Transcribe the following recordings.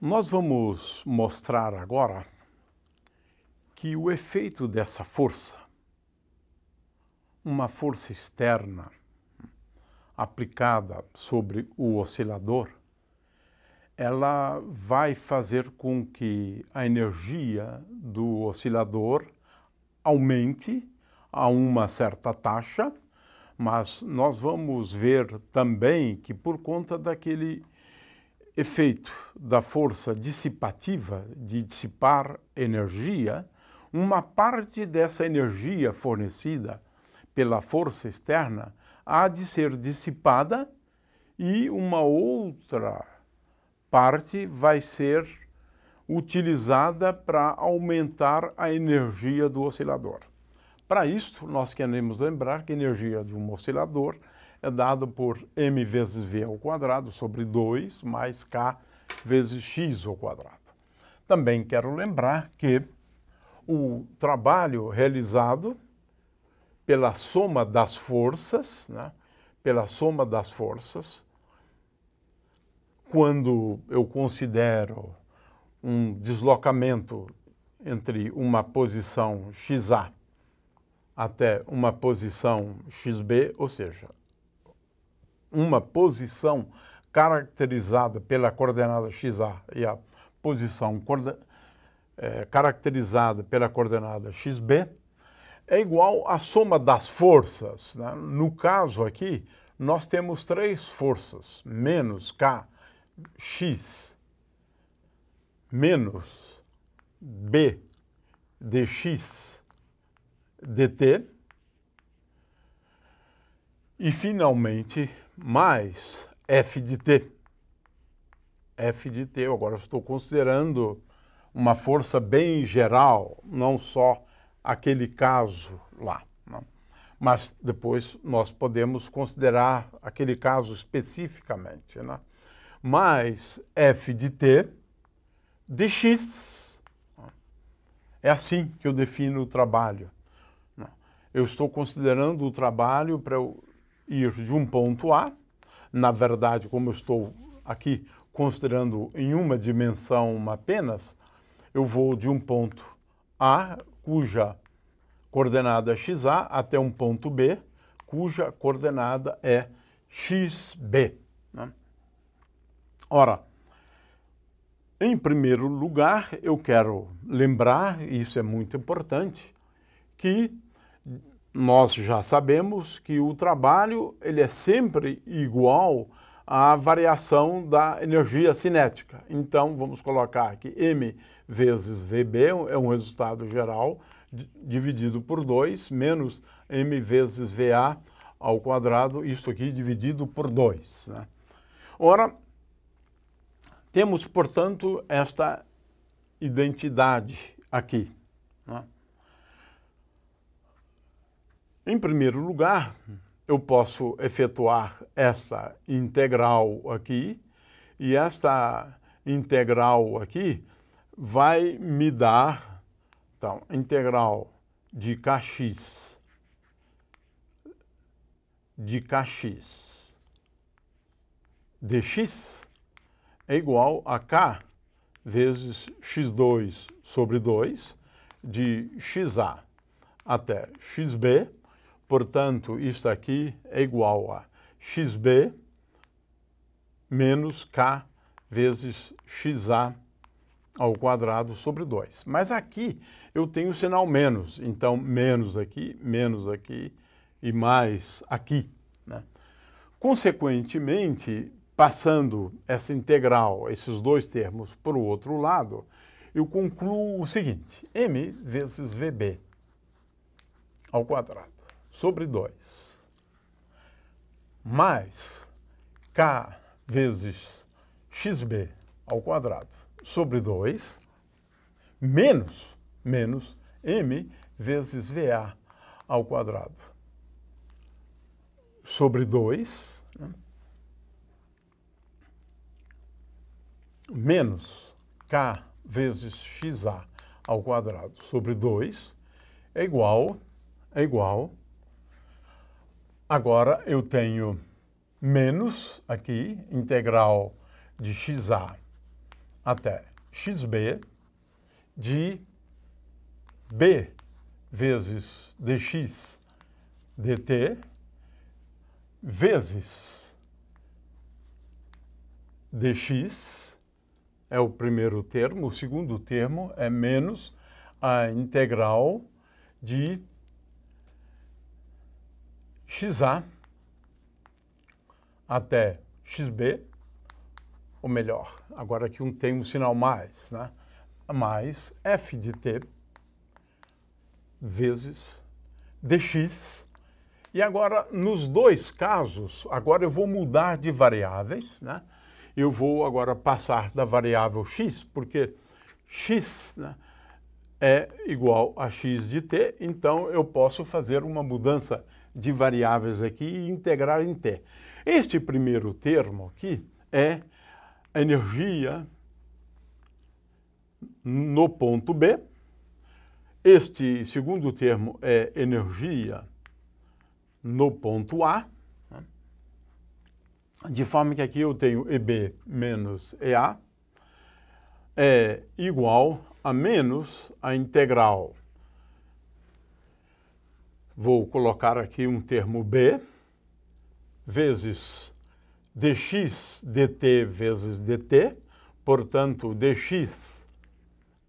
Nós vamos mostrar agora que o efeito dessa força, uma força externa aplicada sobre o oscilador, ela vai fazer com que a energia do oscilador aumente a uma certa taxa, mas nós vamos ver também que por conta daquele efeito da força dissipativa, de dissipar energia, uma parte dessa energia fornecida pela força externa há de ser dissipada e uma outra parte vai ser utilizada para aumentar a energia do oscilador. Para isso, nós queremos lembrar que a energia de um oscilador é dada por m vezes v ao quadrado sobre 2 mais k vezes x ao quadrado. Também quero lembrar que o trabalho realizado pela soma das forças, quando eu considero um deslocamento entre uma posição xa até uma posição xb, ou seja, uma posição caracterizada pela coordenada xa e a posição caracterizada pela coordenada xb, é igual à soma das forças. Né? No caso aqui, nós temos três forças, menos kx menos b dx dt e, finalmente, mais f de t. F de t, eu agora estou considerando uma força bem geral, não só aquele caso lá. Né? Mas depois nós podemos considerar aquele caso especificamente. Né? Mais f de t dx. É assim que eu defino o trabalho. Eu estou considerando o trabalho para eu ir de um ponto A. Na verdade, como eu estou aqui considerando em uma dimensão apenas, eu vou de um ponto A, cuja coordenada é xa, até um ponto B, cuja coordenada é xb. Né? Ora, em primeiro lugar, eu quero lembrar, e isso é muito importante, que nós já sabemos que o trabalho ele é sempre igual à variação da energia cinética. Então, vamos colocar aqui m vezes Vb é um resultado geral dividido por 2, menos m vezes Va ao quadrado, isso aqui dividido por 2. Né? Ora, temos, portanto, esta identidade aqui. Né? Em primeiro lugar, eu posso efetuar esta integral aqui, e esta integral aqui vai me dar, então, integral de kx dx é igual a k vezes x2 sobre 2 de xa até xb. Portanto, isso aqui é igual a xb menos k vezes xa ao quadrado sobre 2. Mas aqui eu tenho o sinal menos, então menos aqui e mais aqui. Né? Consequentemente, passando essa integral, esses dois termos para o outro lado, eu concluo o seguinte, m vezes vb ao quadrado sobre 2, mais k vezes xb ao quadrado sobre 2, menos m vezes va ao quadrado sobre 2, né? Menos k vezes xa ao quadrado sobre 2 é igual é igual. Agora eu tenho menos aqui, integral de xa até xb, de b vezes dx dt, vezes dx, é o primeiro termo, o segundo termo é menos a integral de xa até xb, ou melhor, agora aqui tem um sinal mais, né? Mais f de t vezes dx. E agora, nos dois casos, agora eu vou mudar de variáveis, né? Eu vou agora passar da variável x, porque x, né, é igual a x de t, então eu posso fazer uma mudança de variáveis aqui e integrar em t. Este primeiro termo aqui é a energia no ponto B. Este segundo termo é energia no ponto A, de forma que aqui eu tenho EB menos EA é igual a menos a integral. Vou colocar aqui um termo B vezes dx dt vezes dt, portanto, dx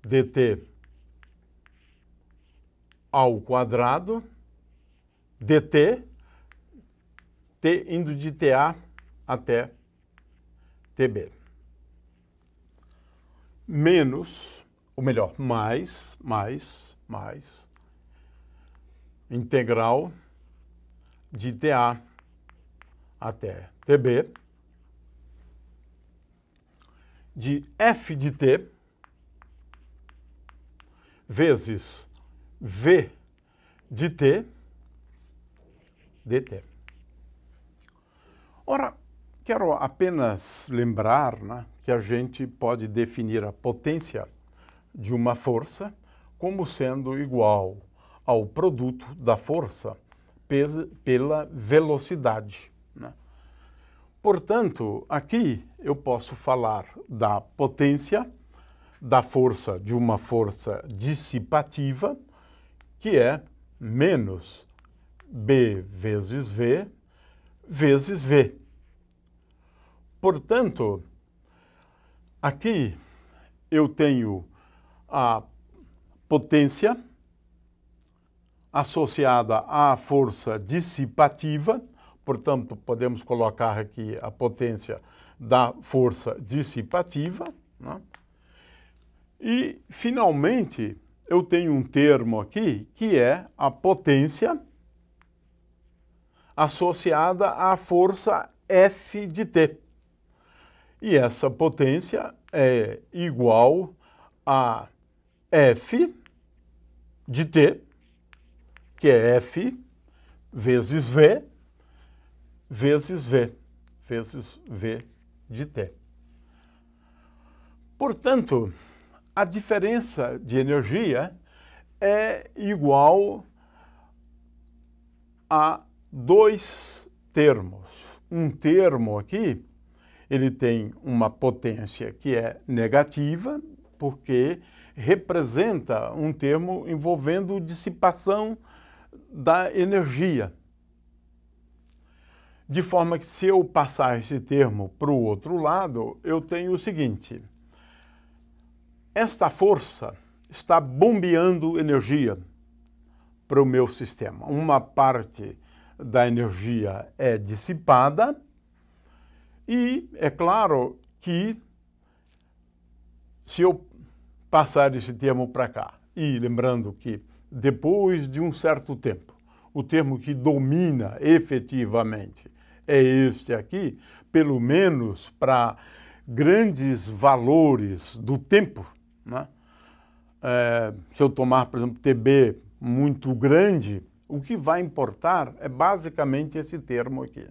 dt ao quadrado, dt, t indo de ta até tb. Menos, ou melhor, mais, integral de ta até tb, de f de t, vezes v de t, dt. Ora, quero apenas lembrar, né, que a gente pode definir a potência de uma força como sendo igual ao produto da força pela velocidade, né? Portanto, aqui eu posso falar da potência da força de uma força dissipativa, que é menos B vezes V vezes V. Portanto, aqui eu tenho a potência associada à força dissipativa, portanto, podemos colocar aqui a potência da força dissipativa, né? E, finalmente, eu tenho um termo aqui que é a potência associada à força F de T. E essa potência é igual a F de T, que é F vezes V, vezes V, vezes V de T. Portanto, a diferença de energia é igual a dois termos. Um termo aqui, ele tem uma potência que é negativa, porque representa um termo envolvendo dissipação da energia. De forma que, se eu passar esse termo para o outro lado, eu tenho o seguinte: esta força está bombeando energia para o meu sistema. Uma parte da energia é dissipada e é claro que, se eu passar esse termo para cá, e lembrando que depois de um certo tempo, o termo que domina efetivamente é este aqui, pelo menos para grandes valores do tempo, né? Se eu tomar, por exemplo, TB muito grande, o que vai importar é basicamente esse termo aqui.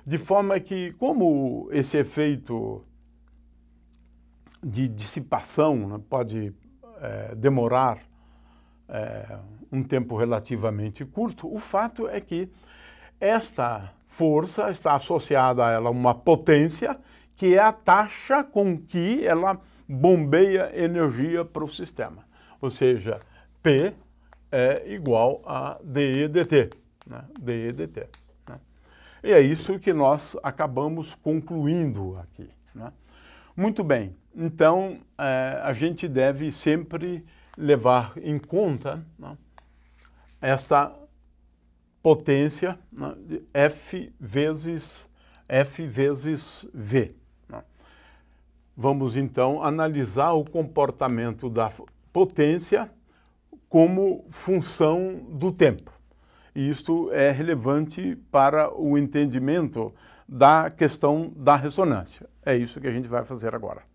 De forma que, como esse efeito de dissipação, né, pode demorar um tempo relativamente curto. O fato é que esta força está associada a ela uma potência, que é a taxa com que ela bombeia energia para o sistema. Ou seja, P é igual a dE dt, né? dE dt. Né? E é isso que nós acabamos concluindo aqui. Né? Muito bem, então a gente deve sempre levar em conta, né, essa potência, né, de F vezes V. Né? Vamos então analisar o comportamento da potência como função do tempo. E isso é relevante para o entendimento da questão da ressonância. É isso que a gente vai fazer agora.